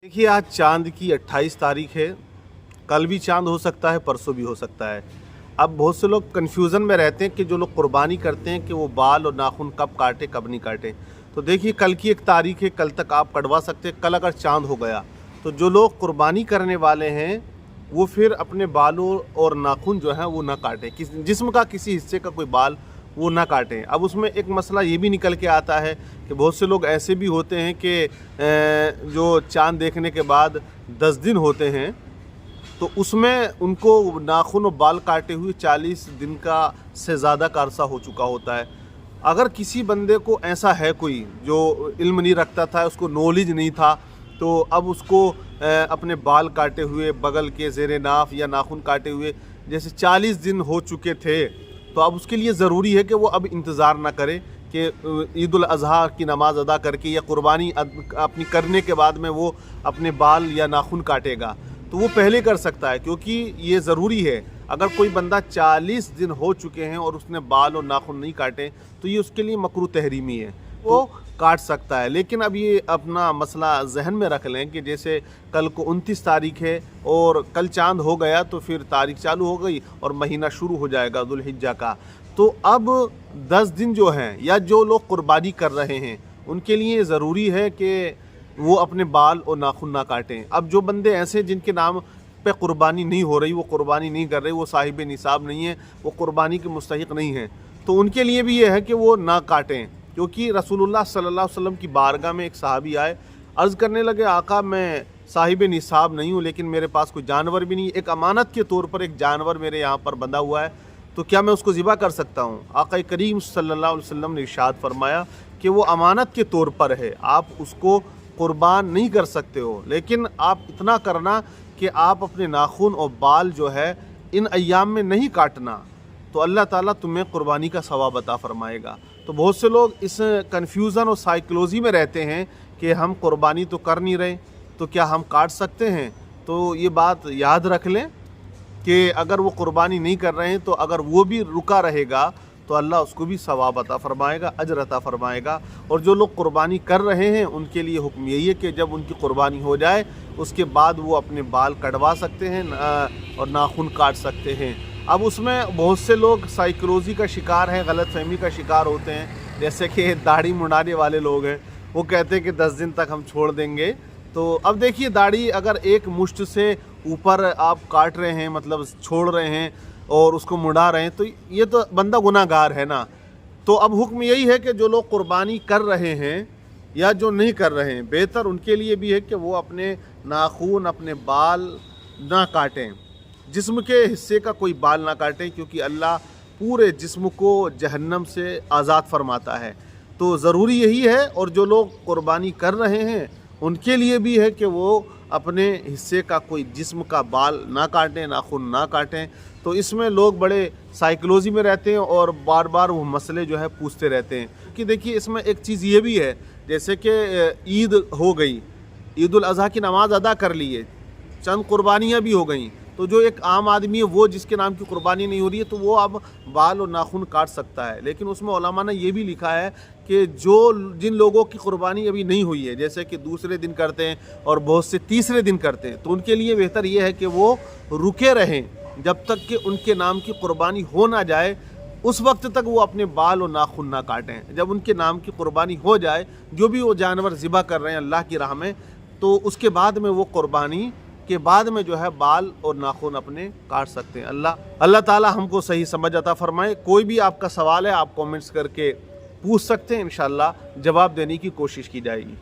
देखिए, आज चांद की 28 तारीख है। कल भी चांद हो सकता है, परसों भी हो सकता है। अब बहुत से लोग कन्फ्यूज़न में रहते हैं कि जो लोग कुर्बानी करते हैं कि वो बाल और नाखून कब काटे कब नहीं काटे। तो देखिए, कल की एक तारीख है, कल तक आप कटवा सकते हैं। कल अगर चांद हो गया तो जो लोग कुर्बानी करने वाले हैं वो फिर अपने बालों और नाखून जो है वो ना काटें, जिस्म का किसी हिस्से का कोई बाल वो ना काटें। अब उसमें एक मसला ये भी निकल के आता है कि बहुत से लोग ऐसे भी होते हैं कि जो चांद देखने के बाद 10 दिन होते हैं तो उसमें उनको नाखून और बाल काटे हुए 40 दिन का से ज़्यादा का अरसा हो चुका होता है। अगर किसी बंदे को ऐसा है कोई जो इल्म नहीं रखता था, उसको नॉलेज नहीं था, तो अब उसको अपने बाल काटे हुए बगल के ज़ेरे नाफ या नाखून काटे हुए जैसे 40 दिन हो चुके थे, तो अब उसके लिए ज़रूरी है कि वो अब इंतज़ार ना करे कि ईद उल अज़हा की नमाज़ अदा करके या कुर्बानी अपनी करने के बाद में वो अपने बाल या नाखून काटेगा। तो वो पहले कर सकता है, क्योंकि ये ज़रूरी है। अगर कोई बंदा 40 दिन हो चुके हैं और उसने बाल और नाखून नहीं काटे तो ये उसके लिए मकरूह तहरीमी है, वो काट सकता है। लेकिन अब ये अपना मसला जहन में रख लें कि जैसे कल को 29 तारीख है और कल चांद हो गया तो फिर तारीख चालू हो गई और महीना शुरू हो जाएगा दुल्हिज्जा का। तो अब 10 दिन जो हैं या जो लोग कुर्बानी कर रहे हैं उनके लिए ज़रूरी है कि वो अपने बाल और नाखून ना काटें। अब जो बंदे ऐसे जिनके नाम पे कुर्बानी नहीं हो रही, वो कुर्बानी नहीं कर रहे, वो साहिब निसाब नहीं है, वो कुर्बानी के मुस्तहिक नहीं हैं, तो उनके लिए भी ये है कि वो ना काटें। क्योंकि रसूलुल्लाह सल्लल्लाहु अलैहि वसल्लम की बारगाह में एक सहाबी आए, अर्ज़ करने लगे, आका मैं साहिब निसाब नहीं हूँ, लेकिन मेरे पास कोई जानवर भी नहीं, एक अमानत के तौर पर एक जानवर मेरे यहाँ पर बंधा हुआ है, तो क्या मैं उसको ज़िबा कर सकता हूँ? आका करीम सल्लल्लाहु अलैहि वसल्लम ने इरशाद फरमाया कि वो अमानत के तौर पर है, आप उसको कुर्बान नहीं कर सकते हो, लेकिन आप इतना करना कि आप अपने नाखून और बाल जो है इन अय्याम में नहीं काटना, तो अल्लाह ताला तुम्हें कुर्बानी का सवाब अता फरमाएगा। तो बहुत से लोग इस कन्फ्यूज़न और साइकोलॉजी में रहते हैं कि हम कुर्बानी तो कर नहीं रहे, तो क्या हम काट सकते हैं? तो ये बात याद रख लें कि अगर वो कुर्बानी नहीं कर रहे हैं तो अगर वो भी रुका रहेगा तो अल्लाह उसको भी सवाब अता फरमाएगा, अजर अता फरमाएगा। और जो लोग कुर्बानी कर रहे हैं उनके लिए हुक्म यही है कि जब उनकी कुर्बानी हो जाए उसके बाद वो अपने बाल कटवा सकते हैं और नाखून काट सकते हैं। अब उसमें बहुत से लोग साइकोलॉजी का शिकार हैं, गलत फहमी का शिकार होते हैं। जैसे कि दाढ़ी मुड़ाने वाले लोग हैं, वो कहते हैं कि 10 दिन तक हम छोड़ देंगे। तो अब देखिए, दाढ़ी अगर एक मुश्त से ऊपर आप काट रहे हैं, मतलब छोड़ रहे हैं और उसको मुड़ा रहे हैं, तो ये तो बंदा गुनाहगार है ना। तो अब हुक्म यही है कि जो लोग कुर्बानी कर रहे हैं या जो नहीं कर रहे हैं, बेहतर उनके लिए भी है कि वो अपने नाखून अपने बाल ना काटें, जिस्म के हिस्से का कोई बाल ना काटें, क्योंकि अल्लाह पूरे जिस्म को जहन्नम से आज़ाद फरमाता है। तो ज़रूरी यही है। और जो लोग कुर्बानी कर रहे हैं उनके लिए भी है कि वो अपने हिस्से का कोई जिस्म का बाल ना काटें, नाखून ना काटें। तो इसमें लोग बड़े साइकोलॉजी में रहते हैं और बार बार वो मसले जो है पूछते रहते हैं। कि देखिए, इसमें एक चीज़ ये भी है, जैसे कि ईद हो गई, ईद उल अज़हा की नमाज़ अदा कर ली है, चंद कुर्बानियाँ भी हो गई, तो जो एक आम आदमी है वो जिसके नाम की कुर्बानी नहीं हो रही है तो वो अब बाल और नाखून काट सकता है। लेकिन उसमें उलमा ने ये भी लिखा है कि जिन लोगों की कुर्बानी अभी नहीं हुई है, जैसे कि दूसरे दिन करते हैं और बहुत से तीसरे दिन करते हैं, तो उनके लिए बेहतर ये है कि वो रुके रहें जब तक कि उनके नाम की कुर्बानी हो ना जाए। उस वक्त तक वो अपने बाल और नाखून ना काटें। जब उनके नाम की कुर्बानी हो जाए, जो भी वो जानवर ज़िबा कर रहे हैं अल्लाह की राह में, तो उसके बाद में वो कुर्बानी के बाद में जो है बाल और नाखून अपने काट सकते हैं। अल्लाह ताला हमको सही समझ अता फरमाए। कोई भी आपका सवाल है आप कमेंट्स करके पूछ सकते हैं, इंशाअल्लाह जवाब देने की कोशिश की जाएगी।